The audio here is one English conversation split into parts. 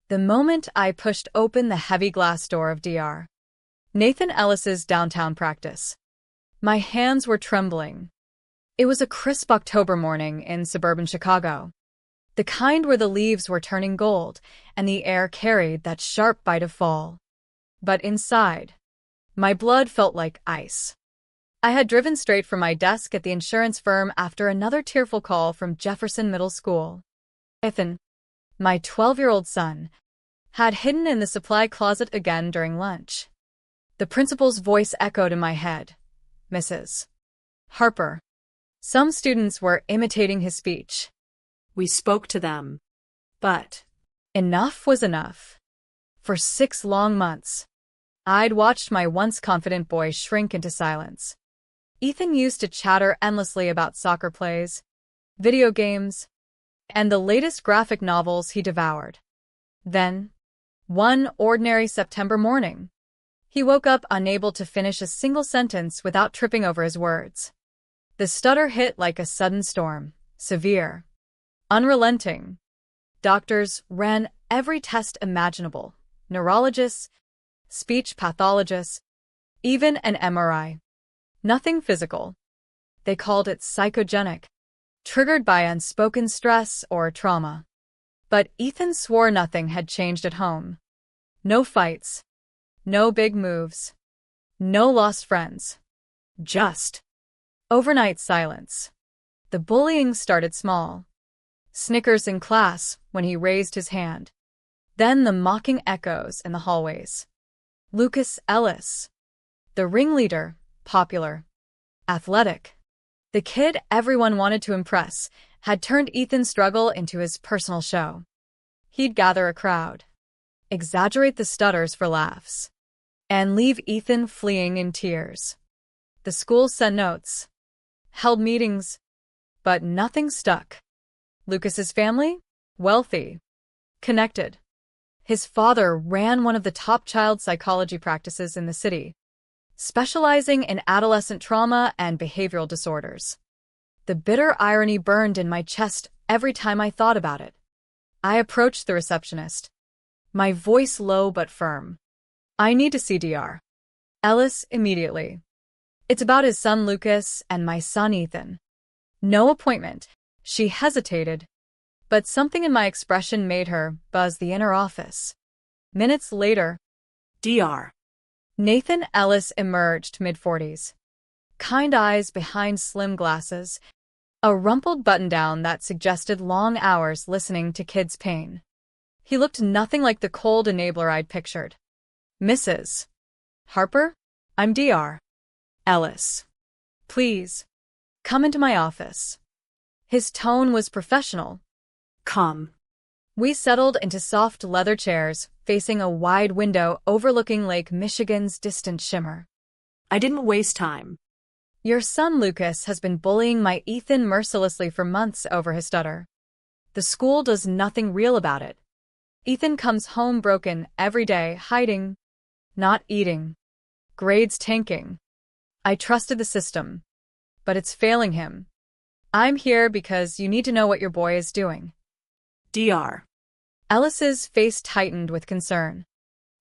the moment I pushed open the heavy glass door of Dr. Nathan Ellis's downtown practice. My hands were trembling. It was a crisp October morning in suburban Chicago, the kind where the leaves were turning gold and the air carried that sharp bite of fall. But inside, my blood felt like ice. I had driven straight from my desk at the insurance firm after another tearful call from Jefferson Middle School. Ethan, my 12-year-old son, had hidden in the supply closet again during lunch. The principal's voice echoed in my head. Mrs. Harper. Some students were imitating his speech. We spoke to them. But enough was enough. For 6 long months, I'd watched my once confident boy shrink into silence. Ethan used to chatter endlessly about soccer plays, video games, and the latest graphic novels he devoured. Then, one ordinary September morning, he woke up unable to finish a single sentence without tripping over his words. The stutter hit like a sudden storm, severe, unrelenting. Doctors ran every test imaginable, neurologists, speech pathologists, even an MRI. Nothing physical. They called it psychogenic, triggered by unspoken stress or trauma. But Ethan swore nothing had changed at home. No fights. No big moves. No lost friends. Just overnight silence. The bullying started small. Snickers in class when he raised his hand. Then the mocking echoes in the hallways. Lucas Ellis, the ringleader, popular, athletic. The kid everyone wanted to impress had turned Ethan's struggle into his personal show. He'd gather a crowd, exaggerate the stutters for laughs, and leave Ethan fleeing in tears. The school sent notes, held meetings, but nothing stuck. Lucas's family? Wealthy, connected. His father ran one of the top child psychology practices in the city, specializing in adolescent trauma and behavioral disorders. The bitter irony burned in my chest every time I thought about it. I approached the receptionist, my voice low but firm. I need to see Dr. Ellis immediately. It's about his son Lucas and my son Ethan. No appointment. She hesitated, but something in my expression made her buzz the inner office. Minutes later, Dr. Nathan Ellis emerged, mid-40s. Kind eyes behind slim glasses, a rumpled button-down that suggested long hours listening to kids' pain. He looked nothing like the cold enabler I'd pictured. Mrs. Harper? I'm Dr. Ellis. Please, come into my office. His tone was professional. Come. We settled into soft leather chairs, facing a wide window overlooking Lake Michigan's distant shimmer. I didn't waste time. Your son Lucas has been bullying my Ethan mercilessly for months over his stutter. The school does nothing real about it. Ethan comes home broken every day, hiding, not eating, grades tanking. I trusted the system, but it's failing him. I'm here because you need to know what your boy is doing. Dr. Ellis's face tightened with concern.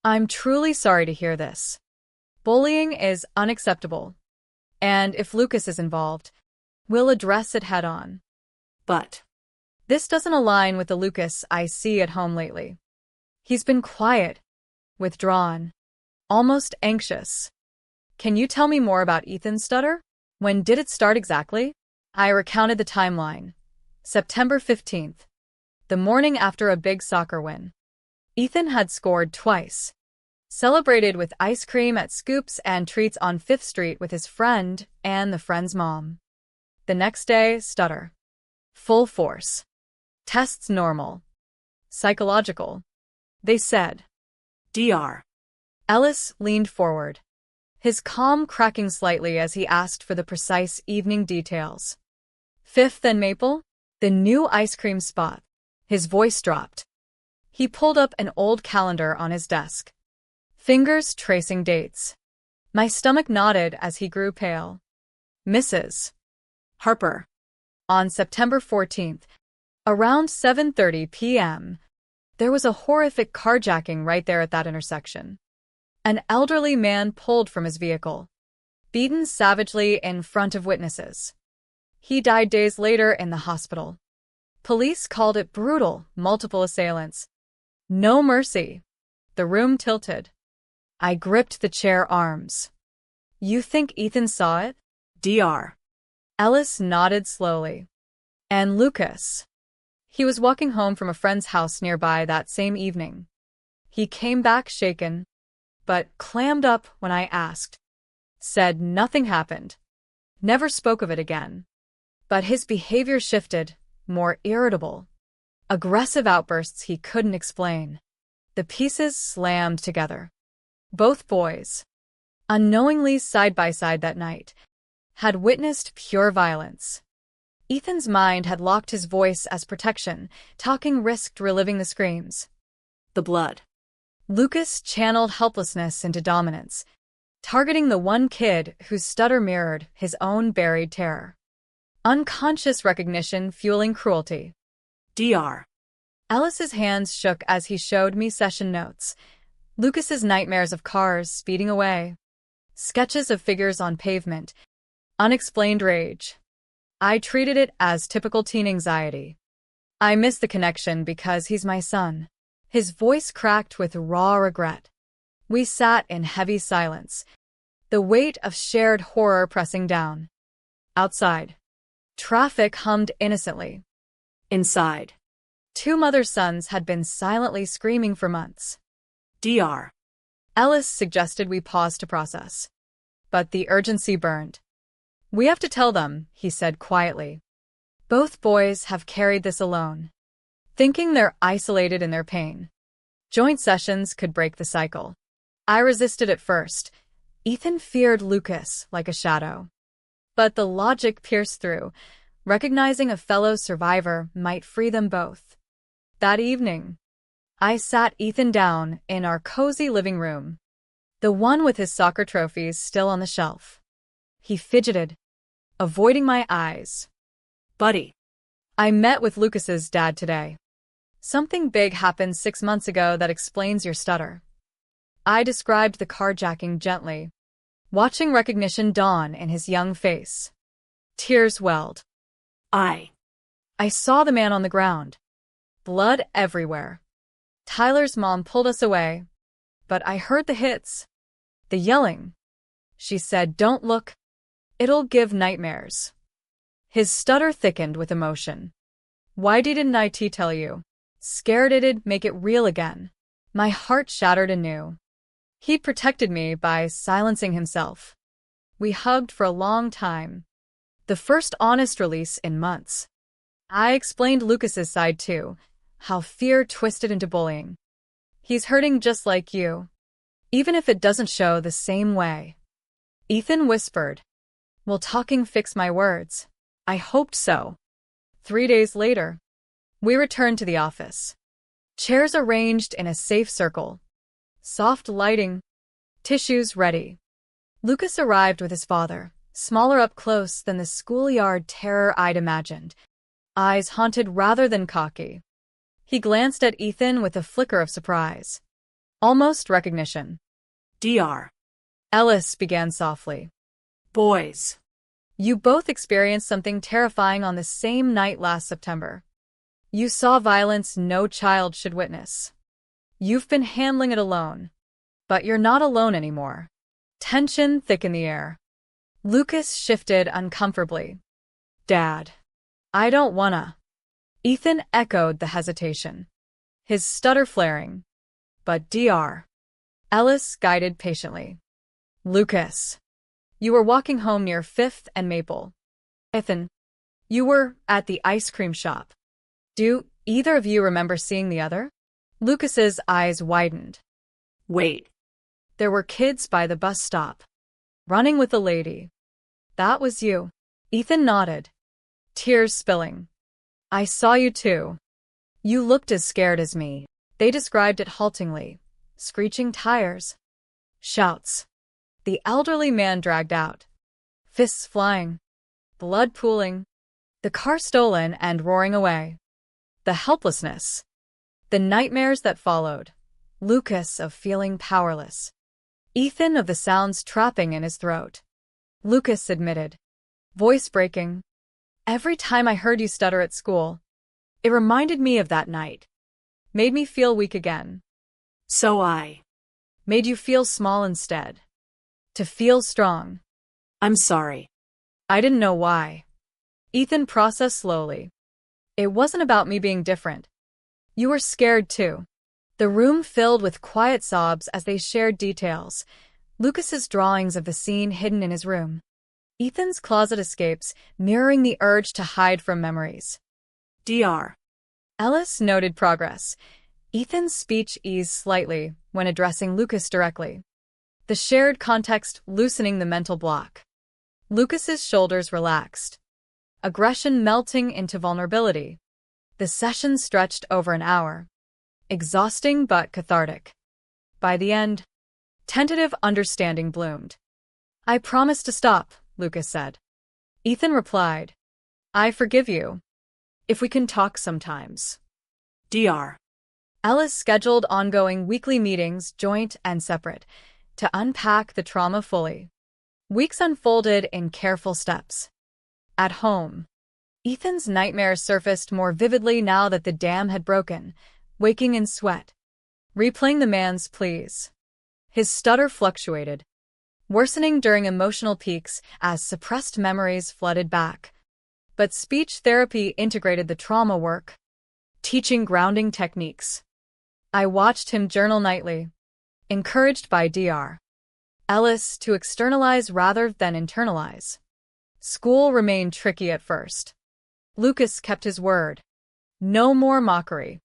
I'm truly sorry to hear this. Bullying is unacceptable. And if Lucas is involved, we'll address it head-on. But this doesn't align with the Lucas I see at home lately. He's been quiet, withdrawn, almost anxious. Can you tell me more about Ethan's stutter? When did it start exactly? I recounted the timeline. September 15th, the morning after a big soccer win. Ethan had scored twice. Celebrated with ice cream at Scoops and treats on 5th Street with his friend and the friend's mom. The next day, stutter. Full force. Tests normal. Psychological. They said. Dr. Ellis leaned forward, his calm cracking slightly as he asked for the precise evening details. 5th and Maple? The new ice cream spot. His voice dropped. He pulled up an old calendar on his desk, fingers tracing dates. My stomach nodded as he grew pale. Mrs. Harper. On September 14th, around 7:30 p.m., There was a horrific carjacking right there at that intersection. An elderly man pulled from his vehicle, beaten savagely in front of witnesses. He died days later in the hospital. Police called it brutal, multiple assailants. No mercy. The room tilted. I gripped the chair arms. You think Ethan saw it? Dr. Ellis nodded slowly. And Lucas? He was walking home from a friend's house nearby that same evening. He came back shaken, but clammed up when I asked. Said nothing happened. Never spoke of it again. But his behavior shifted, more irritable. Aggressive outbursts he couldn't explain. The pieces slammed together. Both boys, unknowingly side by side that night, had witnessed pure violence. Ethan's mind had locked his voice as protection. Talking risked reliving the screams. The blood. Lucas channeled helplessness into dominance, targeting the one kid whose stutter mirrored his own buried terror. Unconscious recognition fueling cruelty. Dr. Ellis's hands shook as he showed me session notes. Lucas's nightmares of cars speeding away. Sketches of figures on pavement. Unexplained rage. I treated it as typical teen anxiety. I miss the connection because he's my son. His voice cracked with raw regret. We sat in heavy silence, the weight of shared horror pressing down. Outside, traffic hummed innocently. Inside. Two mother-sons had been silently screaming for months. Dr. Ellis suggested we pause to process. But the urgency burned. We have to tell them, he said quietly. Both boys have carried this alone, thinking they're isolated in their pain. Joint sessions could break the cycle. I resisted at first. Ethan feared Lucas like a shadow. But the logic pierced through. Recognizing a fellow survivor might free them both. That evening, I sat Ethan down in our cozy living room, the one with his soccer trophies still on the shelf. He fidgeted, avoiding my eyes. Buddy. I met with Lucas's dad today. Something big happened 6 months ago that explains your stutter. I described the carjacking gently, watching recognition dawn in his young face. Tears welled. I saw the man on the ground. Blood everywhere. Tyler's mom pulled us away, but I heard the hits. The yelling. She said, "Don't look. It'll give nightmares." His stutter thickened with emotion. Why didn't I tell you? Scared it'd make it real again. My heart shattered anew. He'd protected me by silencing himself. We hugged for a long time. The first honest release in months. I explained Lucas's side too, how fear twisted into bullying. He's hurting just like you, even if it doesn't show the same way. Ethan whispered, "Will talking fix my words?" I hoped so. 3 days later, we returned to the office. Chairs arranged in a safe circle. Soft lighting. Tissues ready. Lucas arrived with his father, smaller up close than the schoolyard terror I'd imagined. Eyes haunted rather than cocky. He glanced at Ethan with a flicker of surprise. Almost recognition. Dr. Ellis began softly. Boys. You both experienced something terrifying on the same night last September. You saw violence no child should witness. You've been handling it alone. But you're not alone anymore. Tension thick in the air. Lucas shifted uncomfortably. Dad. I don't wanna. Ethan echoed the hesitation, his stutter flaring. But Dr. Ellis guided patiently. Lucas. You were walking home near 5th and Maple. Ethan. You were at the ice cream shop. Do either of you remember seeing the other? Lucas's eyes widened. Wait. There were kids by the bus stop, running with a lady. That was you. Ethan nodded, tears spilling. I saw you too. You looked as scared as me. They described it haltingly. Screeching tires. Shouts. The elderly man dragged out. Fists flying. Blood pooling. The car stolen and roaring away. The helplessness. The nightmares that followed. Lucas of feeling powerless. Ethan of the sounds trapping in his throat. Lucas admitted, voice breaking. Every time I heard you stutter at school, it reminded me of that night. Made me feel weak again. So I Made you feel small instead. To feel strong. I'm sorry. I didn't know why. Ethan processed slowly. It wasn't about me being different. You were scared too. The room filled with quiet sobs as they shared details. Lucas's drawings of the scene hidden in his room. Ethan's closet escapes, mirroring the urge to hide from memories. Dr. Ellis noted progress. Ethan's speech eased slightly when addressing Lucas directly. The shared context loosening the mental block. Lucas's shoulders relaxed. Aggression melting into vulnerability. The session stretched over an hour. Exhausting but cathartic. By the end, tentative understanding bloomed. I promise to stop, Lucas said. Ethan replied, I forgive you. If we can talk sometimes. Dr. Ellis scheduled ongoing weekly meetings, joint and separate, to unpack the trauma fully. Weeks unfolded in careful steps. At home, Ethan's nightmares surfaced more vividly now that the dam had broken, waking in sweat, replaying the man's pleas. His stutter fluctuated, worsening during emotional peaks as suppressed memories flooded back. But speech therapy integrated the trauma work, teaching grounding techniques. I watched him journal nightly, encouraged by Dr. Ellis to externalize rather than internalize. School remained tricky at first. Lucas kept his word. No more mockery.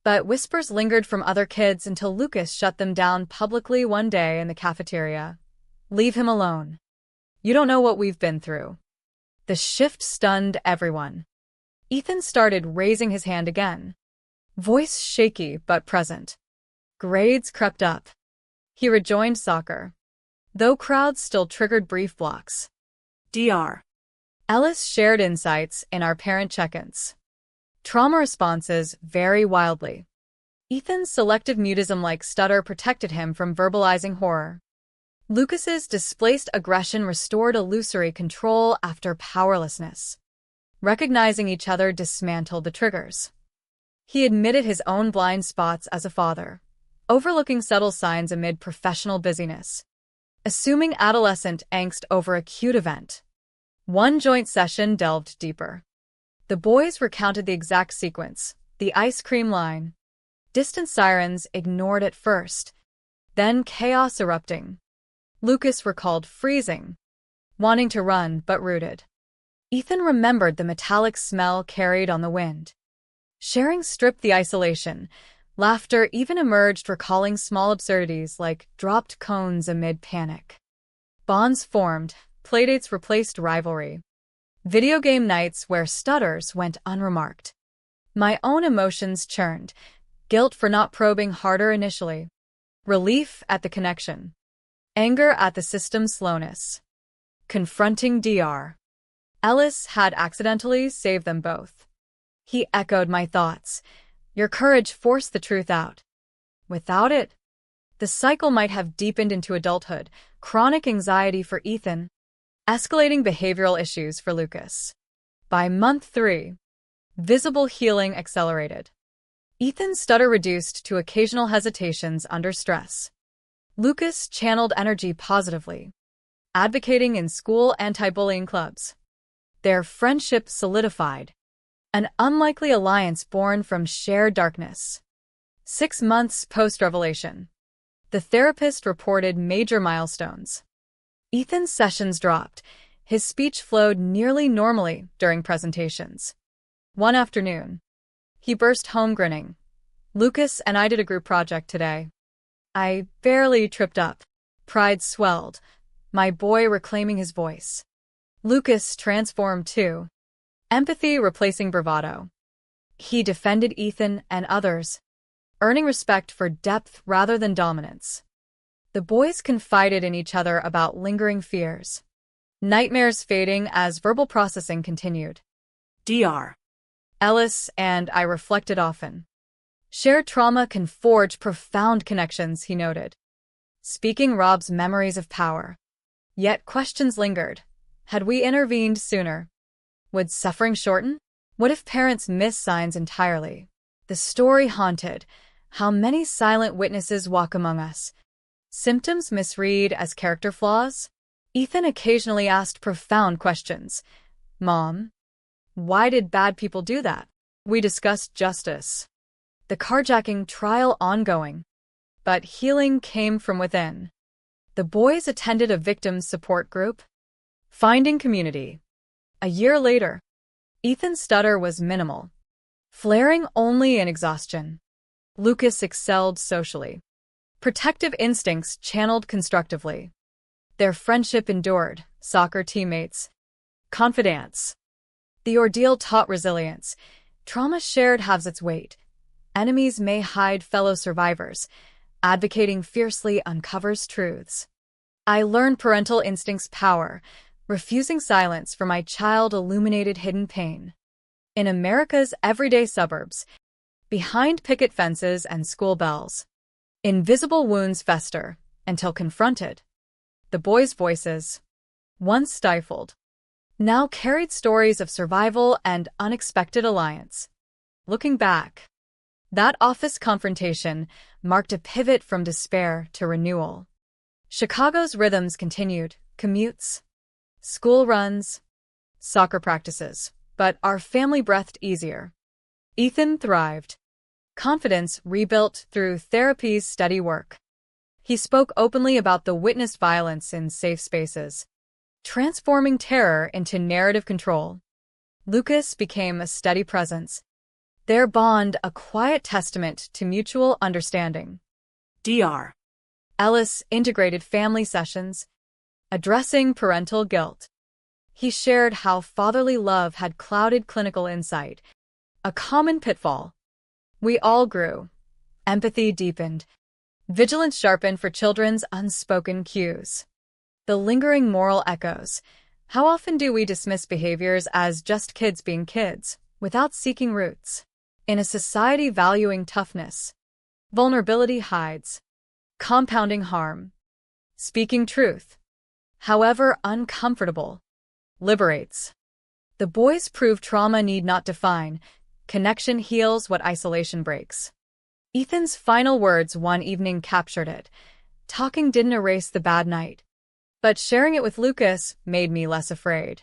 But whispers lingered from other kids until Lucas shut them down publicly one day in the cafeteria. Leave him alone. You don't know what we've been through. The shift stunned everyone. Ethan started raising his hand again. Voice shaky but present. Grades crept up. He rejoined soccer, though crowds still triggered brief blocks. Dr. Ellis shared insights in our parent check-ins. Trauma responses vary wildly. Ethan's selective mutism-like stutter protected him from verbalizing horror. Lucas's displaced aggression restored illusory control after powerlessness. Recognizing each other dismantled the triggers. He admitted his own blind spots as a father, overlooking subtle signs amid professional busyness. Assuming adolescent angst over acute event. One joint session delved deeper. The boys recounted the exact sequence, the ice cream line. Distant sirens ignored at first, then chaos erupting. Lucas recalled freezing, wanting to run but rooted. Ethan remembered the metallic smell carried on the wind. Sharing stripped the isolation. Laughter even emerged, recalling small absurdities like dropped cones amid panic. Bonds formed, playdates replaced rivalry. Video game nights where stutters went unremarked. My own emotions churned, guilt for not probing harder initially. Relief at the connection. Anger at the system's slowness. Confronting Dr. Ellis had accidentally saved them both. He echoed my thoughts. Your courage forced the truth out. Without it, the cycle might have deepened into adulthood, chronic anxiety for Ethan, escalating behavioral issues for Lucas. By month 3, visible healing accelerated. Ethan's stutter reduced to occasional hesitations under stress. Lucas channeled energy positively, advocating in school anti-bullying clubs. Their friendship solidified, an unlikely alliance born from shared darkness. 6 months post-revelation, the therapist reported major milestones. Ethan's sessions dropped. His speech flowed nearly normally during presentations. One afternoon, he burst home grinning. Lucas and I did a group project today. I barely tripped up. Pride swelled, my boy reclaiming his voice. Lucas transformed too. Empathy replacing bravado. He defended Ethan and others, earning respect for depth rather than dominance. The boys confided in each other about lingering fears. Nightmares fading as verbal processing continued. Dr. Ellis and I reflected often. Shared trauma can forge profound connections, he noted. Speaking robs memories of power. Yet questions lingered. Had we intervened sooner? Would suffering shorten? What if parents miss signs entirely? The story haunted. How many silent witnesses walk among us? Symptoms misread as character flaws? Ethan occasionally asked profound questions. Mom, why did bad people do that? We discussed justice. The carjacking trial ongoing. But healing came from within. The boys attended a victims support group, finding community. A year later, Ethan's stutter was minimal, flaring only in exhaustion. Lucas excelled socially. Protective instincts channeled constructively. Their friendship endured, soccer teammates, confidants. The ordeal taught resilience. Trauma shared halves its weight. Enemies may hide fellow survivors. Advocating fiercely uncovers truths. I learned parental instinct's power. Refusing silence for my child illuminated hidden pain. In America's everyday suburbs, behind picket fences and school bells, invisible wounds fester until confronted. The boys' voices, once stifled, now carried stories of survival and unexpected alliance. Looking back, that office confrontation marked a pivot from despair to renewal. Chicago's rhythms continued, commutes, school runs, soccer practices, but our family breathed easier. Ethan thrived. Confidence rebuilt through therapy's steady work. He spoke openly about the witnessed violence in safe spaces, transforming terror into narrative control. Lucas became a steady presence, their bond a quiet testament to mutual understanding. Dr. Ellis integrated family sessions, addressing parental guilt. He shared how fatherly love had clouded clinical insight, a common pitfall. We all grew. Empathy deepened. Vigilance sharpened for children's unspoken cues. The lingering moral echoes. How often do we dismiss behaviors as just kids being kids, without seeking roots? In a society valuing toughness, vulnerability hides, compounding harm. Speaking truth, however uncomfortable, liberates. The boys prove trauma need not define. Connection heals what isolation breaks. Ethan's final words one evening captured it. Talking didn't erase the bad night, but sharing it with Lucas made me less afraid.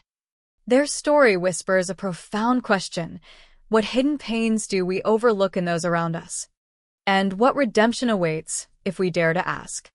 Their story whispers a profound question. What hidden pains do we overlook in those around us? And what redemption awaits if we dare to ask?